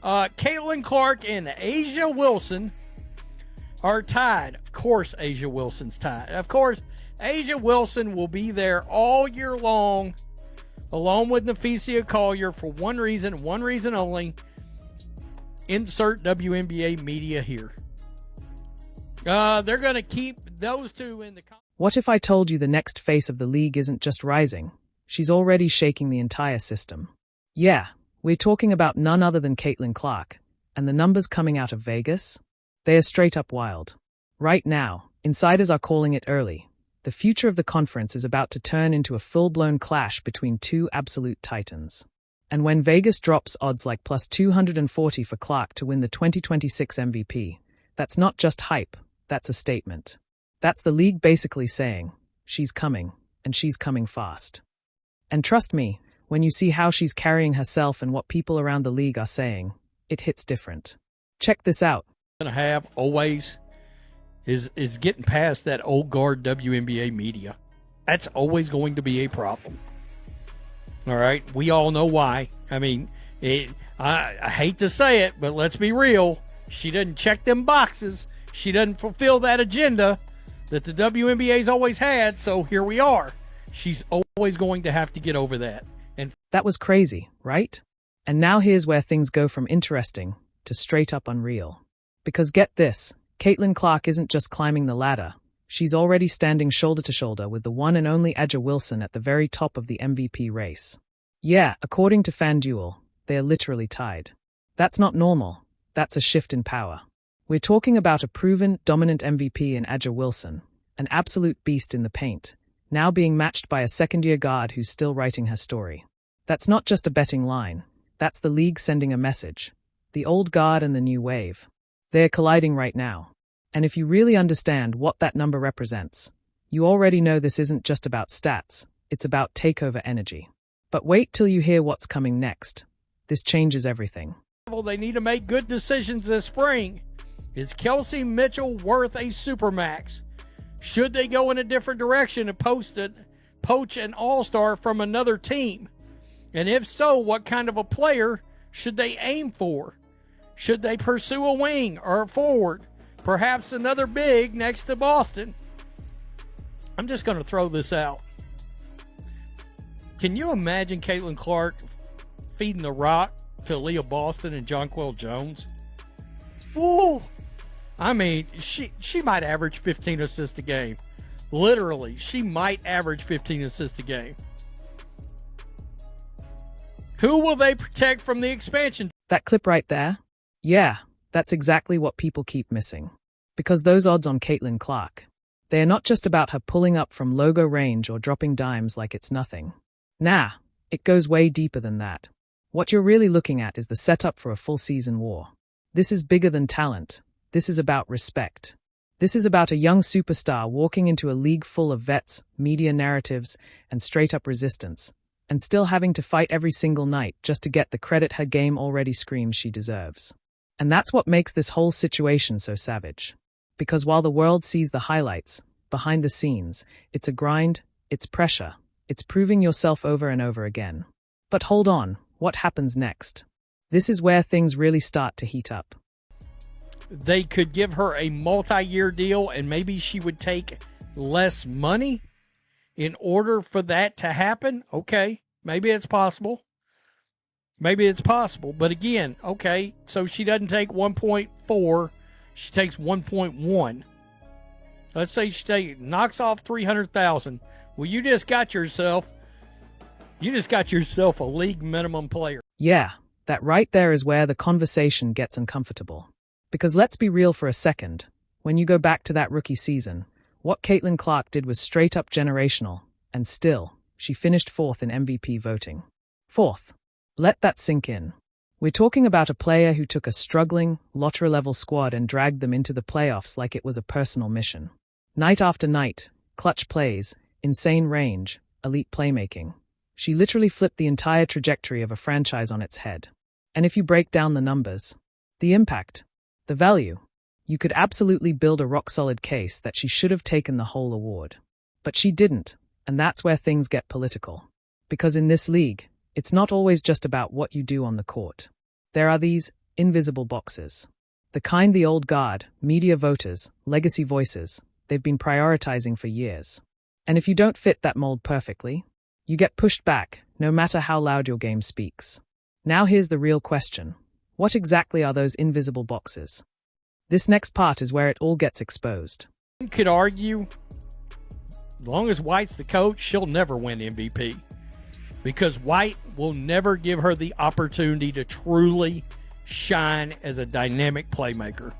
Caitlin Clark and Asia Wilson are tied. Of course, Asia Wilson's tied. Of course, Asia Wilson will be there all year long, along with Nafisia Collier, for one reason only. Insert WNBA media here. They're going to keep those two in the... What if I told you the next face of the league isn't just rising? She's already shaking the entire system. Yeah, we're talking about none other than Caitlin Clark, and the numbers coming out of Vegas? They are straight up wild. Right now, insiders are calling it early. The future of the conference is about to turn into a full-blown clash between two absolute titans. And when Vegas drops odds like plus 240 for Clark to win the 2026 MVP, that's not just hype, that's a statement. That's the league basically saying, she's coming, and she's coming fast. And trust me, when you see how she's carrying herself and what people around the league are saying, it hits different. Check this out. Going to have always is getting past that old guard WNBA media. That's always going to be a problem. All right, we all know why. I mean, I hate to say it, but let's be real. She doesn't check them boxes. She doesn't fulfill that agenda that the WNBA's always had, so here we are. She's always going to have to get over that. And that was crazy, right? And now here's where things go from interesting to straight up unreal. Because get this, Caitlin Clark isn't just climbing the ladder. She's already standing shoulder to shoulder with the one and only Aja Wilson at the very top of the MVP race. Yeah, according to FanDuel, they are literally tied. That's not normal. That's a shift in power. We're talking about a proven, dominant MVP in Aja Wilson, an absolute beast in the paint, now being matched by a second-year guard who's still writing her story. That's not just a betting line. That's the league sending a message. The old guard and the new wave. They're colliding right now. And if you really understand what that number represents, you already know this isn't just about stats, it's about takeover energy. But wait till you hear what's coming next. This changes everything. They need to make good decisions this spring. Is Kelsey Mitchell worth a supermax? Should they go in a different direction and poach an all-star from another team? And if so, what kind of a player should they aim for? Should they pursue a wing or a forward? Perhaps another big next to Boston? I'm just going to throw this out. Can you imagine Caitlin Clark feeding the rock to Leah Boston and Jonquel Jones? Ooh. I mean, she might average 15 assists a game. Literally, she might average 15 assists a game. Who will they protect from the expansion? That clip right there? Yeah, that's exactly what people keep missing. Because those odds on Caitlin Clark, they are not just about her pulling up from logo range or dropping dimes like it's nothing. Nah, it goes way deeper than that. What you're really looking at is the setup for a full season war. This is bigger than talent. This is about respect. This is about a young superstar walking into a league full of vets, media narratives, and straight-up resistance, and still having to fight every single night just to get the credit her game already screams she deserves. And that's what makes this whole situation so savage. Because while the world sees the highlights, behind the scenes, it's a grind, it's pressure, it's proving yourself over and over again. But hold on, what happens next? This is where things really start to heat up. They could give her a multi-year deal and maybe she would take less money in order for that to happen. Okay, maybe it's possible. Maybe it's possible. But again, okay, so she doesn't take 1.4, she takes 1.1. Let's say she knocks off 300,000. Well, you just got yourself a league minimum player. Yeah, that right there is where the conversation gets uncomfortable. Because let's be real for a second, when you go back to that rookie season, what Caitlin Clark did was straight up generational, and still, she finished fourth in MVP voting. Fourth. Let that sink in. We're talking about a player who took a struggling, lottery-level squad and dragged them into the playoffs like it was a personal mission. Night after night, clutch plays, insane range, elite playmaking. She literally flipped the entire trajectory of a franchise on its head. And if you break down the numbers, the impact, the value, you could absolutely build a rock-solid case that she should have taken the whole award. But she didn't, and that's where things get political. Because in this league, it's not always just about what you do on the court. There are these invisible boxes. The kind the old guard, media voters, legacy voices, they've been prioritizing for years. And if you don't fit that mold perfectly, you get pushed back, no matter how loud your game speaks. Now here's the real question. What exactly are those invisible boxes? This next part is where it all gets exposed. You could argue, as long as White's the coach, she'll never win MVP. Because White will never give her the opportunity to truly shine as a dynamic playmaker.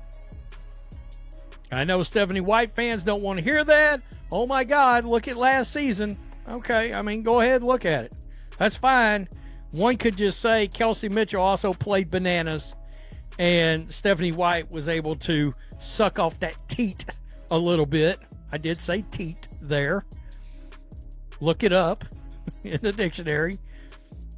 I know Stephanie White fans don't want to hear that. Oh my God, look at last season. Okay, I mean, go ahead and look at it. That's fine. One could just say Kelsey Mitchell also played bananas, and Stephanie White was able to suck off that teat a little bit. I did say teat there. Look it up in the dictionary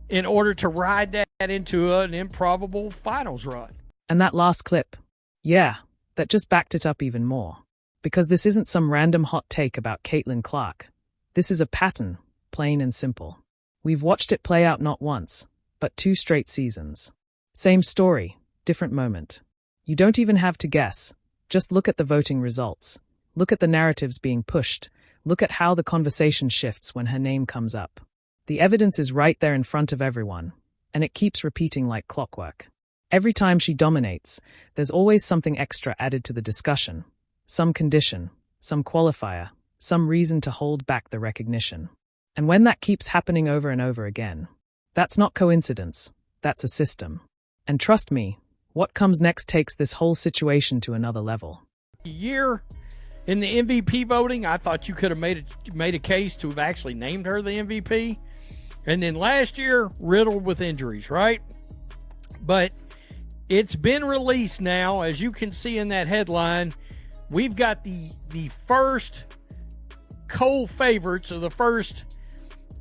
in order to ride that into an improbable finals run. And that last clip, yeah, that just backed it up even more. Because this isn't some random hot take about Caitlin Clark. This is a pattern, plain and simple. We've watched it play out not once, but 2 straight seasons. Same story, different moment. You don't even have to guess. Just look at the voting results. Look at the narratives being pushed. Look at how the conversation shifts when her name comes up. The evidence is right there in front of everyone, and it keeps repeating like clockwork. Every time she dominates, there's always something extra added to the discussion. Some condition, some qualifier, some reason to hold back the recognition. And when that keeps happening over and over again, that's not coincidence, that's a system. And trust me, what comes next takes this whole situation to another level. Year in the MVP voting, I thought you could have made a case to have actually named her the MVP. And then last year, riddled with injuries, right? But it's been released now, as you can see in that headline. We've got the first cold favorites, or the first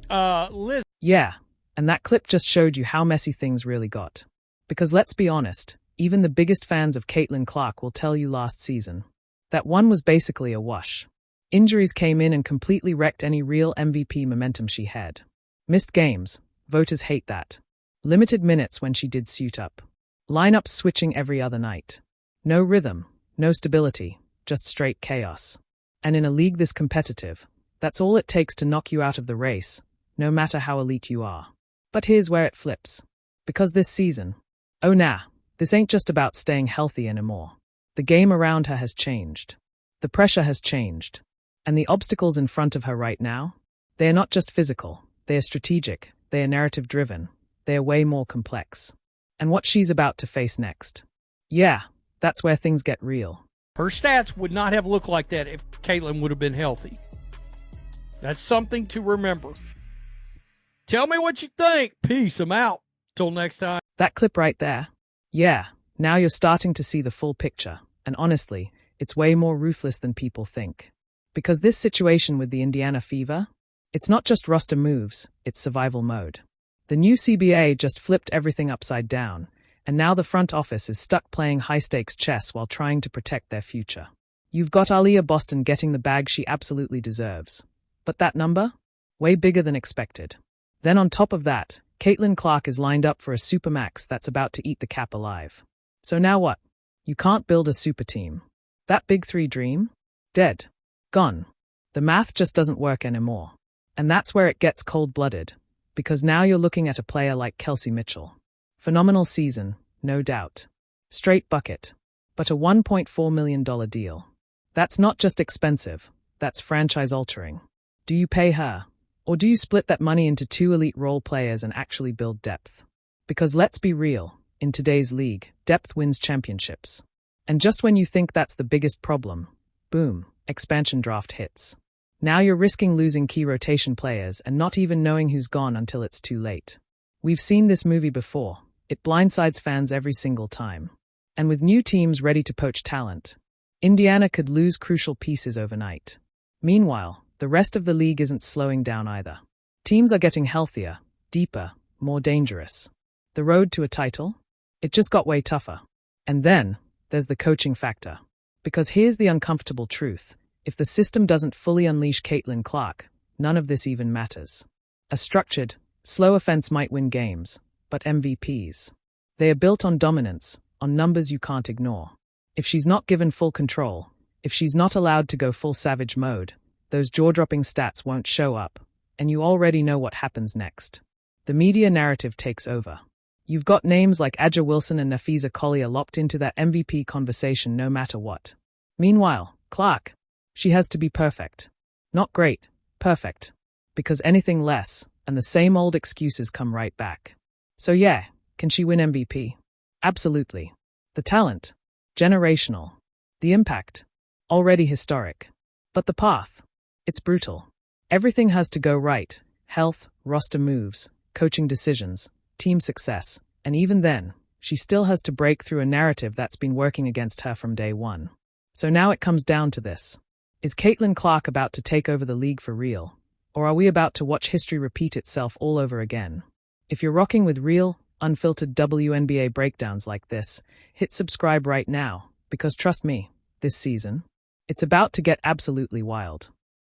list. Yeah, and that clip just showed you how messy things really got. Because let's be honest, even the biggest fans of Caitlin Clark will tell you last season that one was basically a wash. Injuries came in and completely wrecked any real MVP momentum she had. Missed games, voters hate that. Limited minutes when she did suit up. Lineups switching every other night. No rhythm, no stability, just straight chaos. And in a league this competitive, that's all it takes to knock you out of the race, no matter how elite you are. But here's where it flips. Because this season, oh nah, this ain't just about staying healthy anymore. The game around her has changed. The pressure has changed. And the obstacles in front of her right now, they are not just physical, they are strategic, they are narrative-driven, they are way more complex. And what she's about to face next. Yeah, that's where things get real. Her stats would not have looked like that if Caitlin would have been healthy. That's something to remember. Tell me what you think. Peace. I'm out. Till next time. That clip right there. Yeah, now you're starting to see the full picture. And honestly, it's way more ruthless than people think. Because this situation with the Indiana Fever, it's not just roster moves, it's survival mode. The new CBA just flipped everything upside down, and now the front office is stuck playing high-stakes chess while trying to protect their future. You've got Aaliyah Boston getting the bag she absolutely deserves. But that number? Way bigger than expected. Then on top of that, Caitlin Clark is lined up for a supermax that's about to eat the cap alive. So now what? You can't build a super team. That big 3 dream? Dead. Gone. The math just doesn't work anymore. And that's where it gets cold-blooded. Because now you're looking at a player like Kelsey Mitchell. Phenomenal season, no doubt. Straight bucket. But a $1.4 million deal. That's not just expensive, that's franchise-altering. Do you pay her? Or do you split that money into 2 elite role players and actually build depth? Because let's be real, in today's league, depth wins championships. And just when you think that's the biggest problem, boom, expansion draft hits. Now you're risking losing key rotation players and not even knowing who's gone until it's too late. We've seen this movie before. It blindsides fans every single time. And with new teams ready to poach talent, Indiana could lose crucial pieces overnight. Meanwhile, the rest of the league isn't slowing down either. Teams are getting healthier, deeper, more dangerous. The road to a title? It just got way tougher. And then, there's the coaching factor. Because here's the uncomfortable truth. If the system doesn't fully unleash Caitlin Clark, none of this even matters. A structured, slow offense might win games, but MVPs. They are built on dominance, on numbers you can't ignore. If she's not given full control, if she's not allowed to go full savage mode, those jaw-dropping stats won't show up, and you already know what happens next. The media narrative takes over. You've got names like Aja Wilson and Nafisa Collier locked into that MVP conversation no matter what. Meanwhile, Clark, she has to be perfect. Not great, perfect. Because anything less, and the same old excuses come right back. So yeah, can she win MVP? Absolutely. The talent? Generational. The impact? Already historic. But the path? It's brutal. Everything has to go right. Health, roster moves, coaching decisions, team success. And even then, she still has to break through a narrative that's been working against her from day one. So now it comes down to this. Is Caitlin Clark about to take over the league for real? Or are we about to watch history repeat itself all over again? If you're rocking with real, unfiltered WNBA breakdowns like this, hit subscribe right now, because trust me, this season, it's about to get absolutely wild.